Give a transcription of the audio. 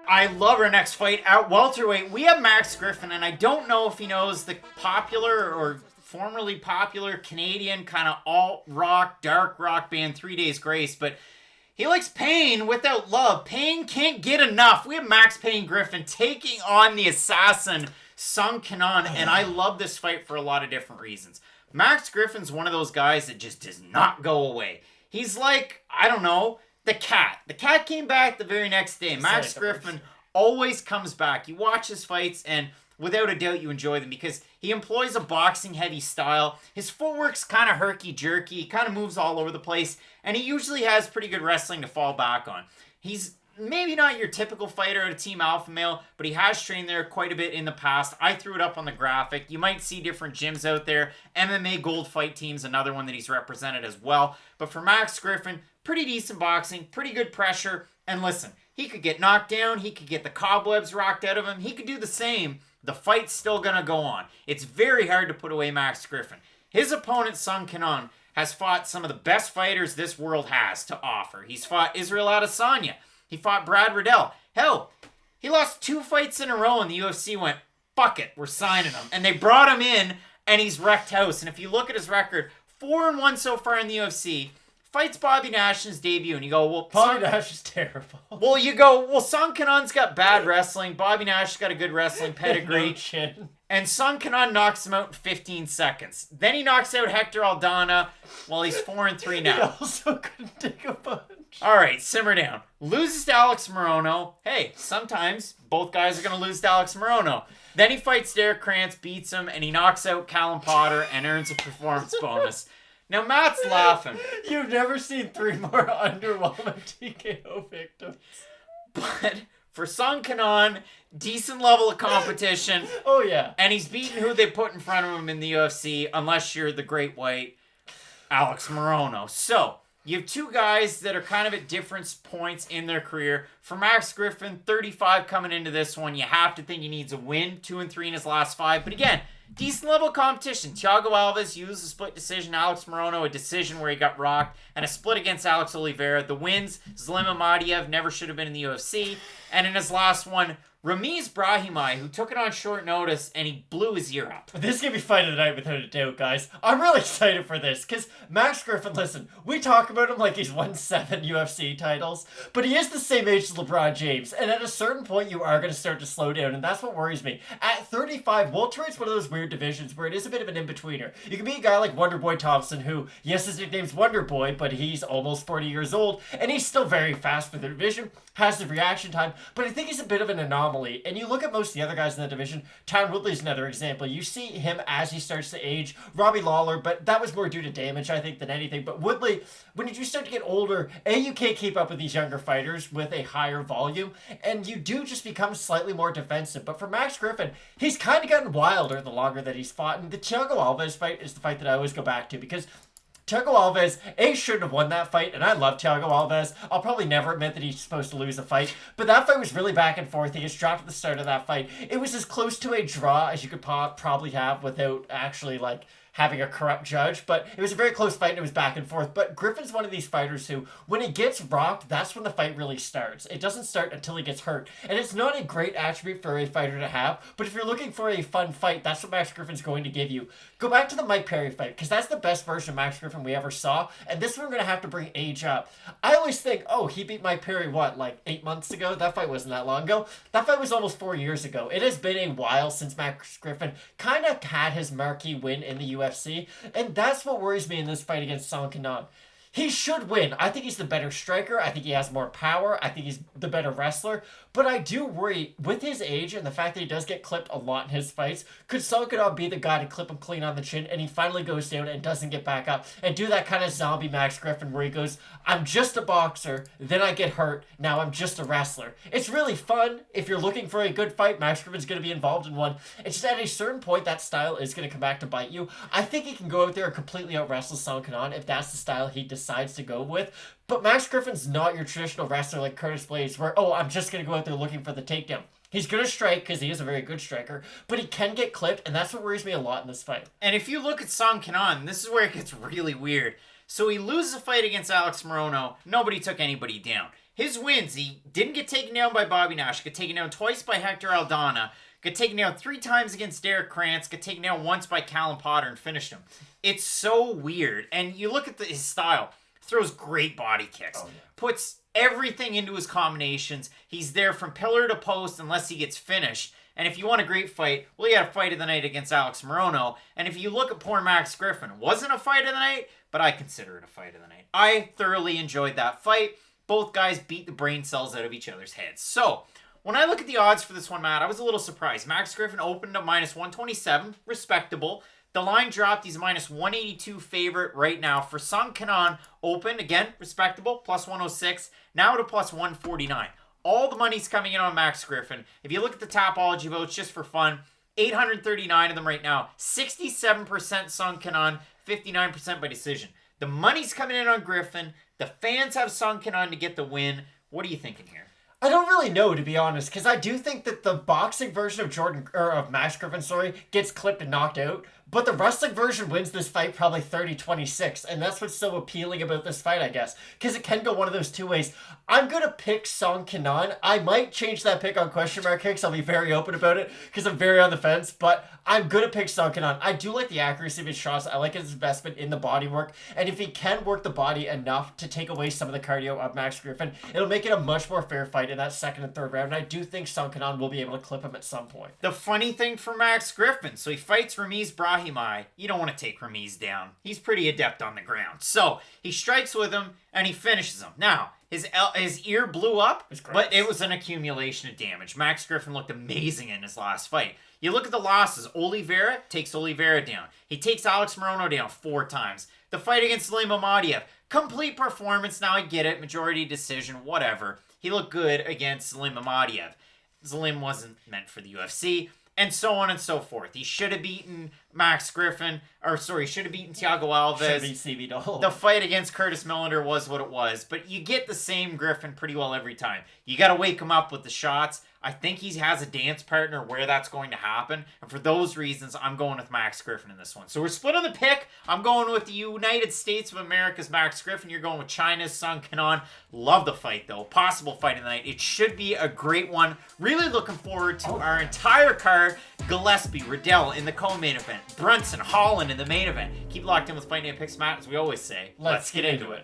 I love our next fight at welterweight. We have Max Griffin, and I don't know if he knows the popular or formerly popular Canadian kind of alt-rock, dark rock band 3 Days Grace, but he likes pain without love. Pain can't get enough. We have Max Payne Griffin taking on the assassin, Sung Kenan, and I love this fight for a lot of different reasons. Max Griffin's one of those guys that just does not go away. He's like, I don't know, the cat. The cat came back the very next day. Max Griffin always comes back. You watch his fights, and without a doubt, you enjoy them because he employs a boxing-heavy style. His footwork's kind of herky-jerky. He kind of moves all over the place, and he usually has pretty good wrestling to fall back on. He's maybe not your typical fighter at a Team Alpha Male, but he has trained there quite a bit in the past. I threw it up on the graphic. You might see different gyms out there. MMA Gold Fight Team's another one that he's represented as well. But for Max Griffin, pretty decent boxing, pretty good pressure, and listen, he could get knocked down, he could get the cobwebs rocked out of him, he could do the same. The fight's still gonna go on. It's very hard to put away Max Griffin. His opponent, Sung Kenan, has fought some of the best fighters this world has to offer. He's fought Israel Adesanya. He fought Brad Riddell. Hell, he lost 2 fights in a row and the UFC went, fuck it, we're signing him. And they brought him in and he's wrecked house. And if you look at his record, 4-1 so far in the UFC, fights Bobby Nash in his debut, and you go, well, Bobby Nash is terrible. Well, you go, well, Sung Kenan's got bad wrestling. Bobby Nash's got a good wrestling pedigree. No chin. And Sung Kenan knocks him out in 15 seconds. Then he knocks out Hector Aldana. Well, he's 4-3 now. He also couldn't take a punch. All right, simmer down. Loses to Alex Morono. Hey, sometimes both guys are going to lose to Alex Morono. Then he fights Derek Krantz, beats him, and he knocks out Callum Potter and earns a performance bonus. Now, Matt's laughing. You've never seen 3 more underwhelming TKO victims. But for Sung Kenan, decent level of competition. Oh, yeah. And he's beaten who they put in front of him in the UFC, unless you're the great white Alex Morono. So, you have 2 guys that are kind of at different points in their career. For Max Griffin, 35 coming into this one, you have to think he needs a win. 2-3 in his last 5. But again, decent level of competition. Thiago Alves used a split decision. Alex Morono, a decision where he got rocked. And a split against Alex Oliveira. The wins, Zlim Amadiev never should have been in the UFC. And in his last one, Ramiz Brahimaj, who took it on short notice, and he blew his ear up. This is going to be fight of the night without a doubt, guys. I'm really excited for this, because Max Griffin, listen, we talk about him like he's won 7 UFC titles, but he is the same age as LeBron James, and at a certain point, you are going to start to slow down, and that's what worries me. At 35, welterweight's one of those weird divisions where it is a bit of an in-betweener. You can be a guy like Wonderboy Thompson, who, yes, his nickname's Wonderboy, but he's almost 40 years old, and he's still very fast for the division, has the reaction time, but I think he's a bit of an anomaly. And you look at most of the other guys in the division, Tyron Woodley's another example. You see him as he starts to age, Robbie Lawler, but that was more due to damage, I think, than anything. But Woodley, when you do start to get older, you can't keep up with these younger fighters with a higher volume, and you do just become slightly more defensive. But for Max Griffin, he's kind of gotten wilder the longer that he's fought, and the Thiago Alves fight is the fight that I always go back to, because Thiago Alves, shouldn't have won that fight, and I love Thiago Alves. I'll probably never admit that he's supposed to lose a fight, but that fight was really back and forth. He gets dropped at the start of that fight. It was as close to a draw as you could probably have without actually, having a corrupt judge, but it was a very close fight and it was back and forth. But Griffin's one of these fighters who, when he gets rocked, that's when the fight really starts. It doesn't start until he gets hurt. And it's not a great attribute for a fighter to have, but if you're looking for a fun fight, that's what Max Griffin's going to give you. Go back to the Mike Perry fight, because that's the best version of Max Griffin we ever saw, and this one we're going to have to bring age up. I always think, he beat Mike Perry, 8 months ago? That fight wasn't that long ago. That fight was almost 4 years ago. It has been a while since Max Griffin kind of had his marquee win in the UFC, and that's what worries me in this fight against Sung Kenan. He should win. I think he's the better striker. I think he has more power. I think he's the better wrestler. But I do worry, with his age and the fact that he does get clipped a lot in his fights, could Sung Kenan be the guy to clip him clean on the chin and he finally goes down and doesn't get back up and do that kind of zombie Max Griffin where he goes, I'm just a boxer, then I get hurt, now I'm just a wrestler. It's really fun. If you're looking for a good fight, Max Griffin's going to be involved in one. It's just at a certain point, that style is going to come back to bite you. I think he can go out there and completely out-wrestle Sung Kenan if that's the style he decides to go with. But Max Griffin's not your traditional wrestler like Curtis Blades where, I'm just going to go out there looking for the takedown. He's going to strike because he is a very good striker, but he can get clipped, and that's what worries me a lot in this fight. And if you look at Sung Kenan, this is where it gets really weird. So he loses a fight against Alex Morono. Nobody took anybody down. his wins, he didn't get taken down by Bobby Nash, got taken down twice by Hector Aldana, got taken down 3 times against Derek Krantz, got taken down once by Callum Potter and finished him. It's so weird. And you look at his style, throws great body kicks, puts everything into his combinations. He's there from pillar to post unless he gets finished. And if you want a great fight, well, you had a fight of the night against Alex Morono. And if you look at poor Max Griffin, wasn't a fight of the night, but I consider it a fight of the night. I thoroughly enjoyed that fight. Both guys beat the brain cells out of each other's heads. So, when I look at the odds for this one, Matt, I was a little surprised. Max Griffin opened up minus 127, respectable. The line dropped. He's minus 182 favorite right now. For Song Kenan, open, again, respectable, plus 106, now to plus 149. All the money's coming in on Max Griffin. If you look at the Tapology votes, just for fun, 839 of them right now. 67% Song Kenan, 59% by decision. The money's coming in on Griffin. The fans have Song Kenan to get the win. What are you thinking here? I don't really know, to be honest, because I do think that the boxing version of Max Griffin, gets clipped and knocked out, but the wrestling version wins this fight probably 30-26, and that's what's so appealing about this fight, I guess, because it can go one of those two ways. I'm going to pick Song Kenan. I might change that pick on question mark kicks. I'll be very open about it, because I'm very on the fence, but I'm going to pick Song Kenan. I do like the accuracy of his shots. I like his investment in the body work, and if he can work the body enough to take away some of the cardio of Max Griffin, it'll make it a much more fair fight in that second and third round, and I do think Song Kenan will be able to clip him at some point. The funny thing for Max Griffin, so he fights Ramiz Brahimaj. You don't want to take Ramiz down. He's pretty adept on the ground. So he strikes with him, and he finishes him. Now, his ear blew up, but it was an accumulation of damage. Max Griffin looked amazing in his last fight. You look at the losses. Oliveira takes Oliveira down. He takes Alex Morono down 4 times. The fight against Salim Amadiev, complete performance. Now I get it. Majority decision, whatever. He looked good against Salim Amadiev. Salim wasn't meant for the UFC. And so on and so forth. He should have beaten Max Griffin, he should have beaten Thiago Alves. Should have beat CB Doll. The fight against Curtis Millender was what it was, but you get the same Griffin pretty well every time. You got to wake him up with the shots. I think he has a dance partner where that's going to happen, and for those reasons, I'm going with Max Griffin in this one. So we're split on the pick. I'm going with the United States of America's Max Griffin. You're going with China's Song Kenan. Love the fight, though. Possible fight of the night. It should be a great one. Really looking forward to our entire card. Gillespie, Riddell in the co-main event. Brunson, Holland in the main event. Keep locked in with Fight Night Picks, Matt, as we always say. Let's get into it.